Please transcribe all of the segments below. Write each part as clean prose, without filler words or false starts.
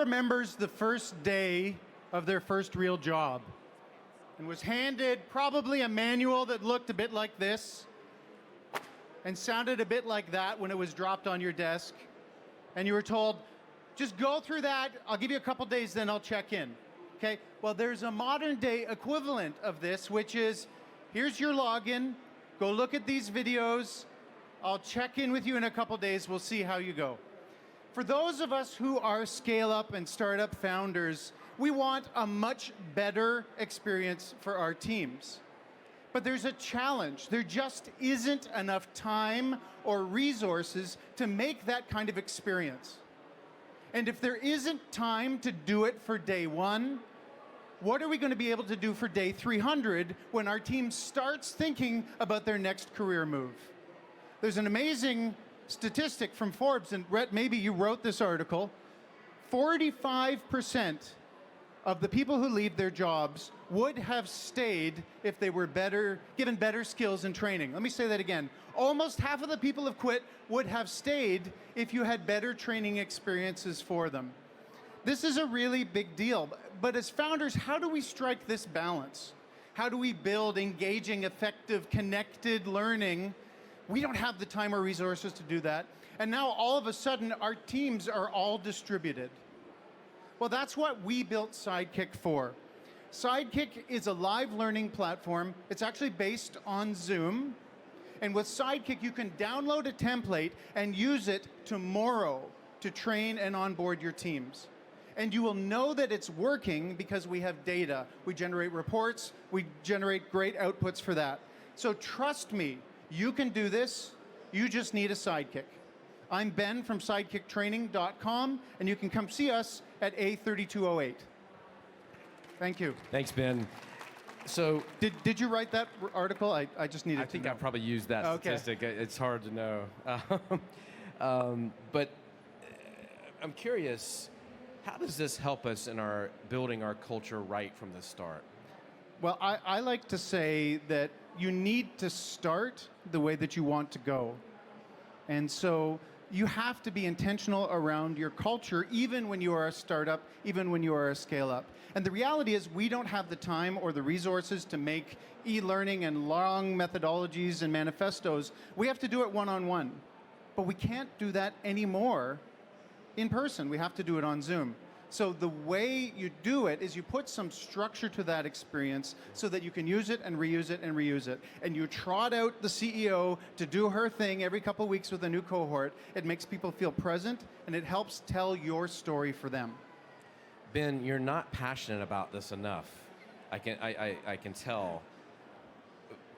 remembers the first day of their first real job and was handed probably a manual that looked a bit like this and sounded a bit like that when it was dropped on your desk, and you were told, just go through that, I'll give you a couple days, then I'll check in. Okay, well, there's a modern day equivalent of this, which is, here's your login, go look at these videos, I'll check in with you in a couple days, we'll see how you go. For those of us who are scale-up and startup founders, we want a much better experience for our teams. But there's a challenge. There just isn't enough time or resources to make that kind of experience. And if there isn't time to do it for day one, what are we going to be able to do for day 300 when our team starts thinking about their next career move? There's an amazing statistic from Forbes, and Rhett, maybe you wrote this article. 45% of the people who leave their jobs would have stayed if they were given better skills and training. Let me say that again. Almost half of the people who quit would have stayed if you had better training experiences for them. This is a really big deal. But as founders, how do we strike this balance? How do we build engaging, effective, connected learning? We don't have the time or resources to do that. And now all of a sudden, our teams are all distributed. Well, that's what we built Sidekick for. Sidekick is a live learning platform. It's actually based on Zoom. And with Sidekick, you can download a template and use it tomorrow to train and onboard your teams. And you will know that it's working because we have data. We generate reports. We generate great outputs for that. So trust me, you can do this. You just need a Sidekick. I'm Ben from sidekicktraining.com, and you can come see us at A3208. Thank you. Thanks, Ben. So, did you write that article? I just needed to know. I think I probably used that statistic. It's hard to know. But I'm curious, how does this help us in our building our culture right from the start? Well, I like to say that you need to start the way that you want to go. And so you have to be intentional around your culture, even when you are a startup, even when you are a scale-up. And the reality is we don't have the time or the resources to make e-learning and long methodologies and manifestos. We have to do it one-on-one. But we can't do that anymore in person. We have to do it on Zoom. So the way you do it is you put some structure to that experience so that you can use it and reuse it and reuse it. And you trot out the CEO to do her thing every couple of weeks with a new cohort. It makes people feel present, and it helps tell your story for them. Ben, you're not passionate about this enough. I can tell.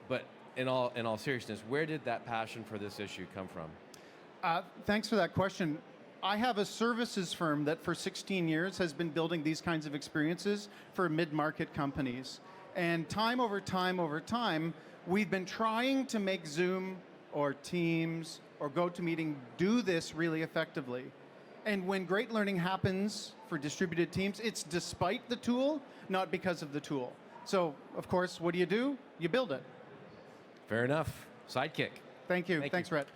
But in all seriousness, where did that passion for this issue come from? Thanks for that question. I have a services firm that for 16 years has been building these kinds of experiences for mid-market companies. And time over time, we've been trying to make Zoom or Teams or GoToMeeting do this really effectively. And when great learning happens for distributed teams, it's despite the tool, not because of the tool. So, of course, what do? You build it. Fair enough. Sidekick. Thank you. Thanks, Rhett.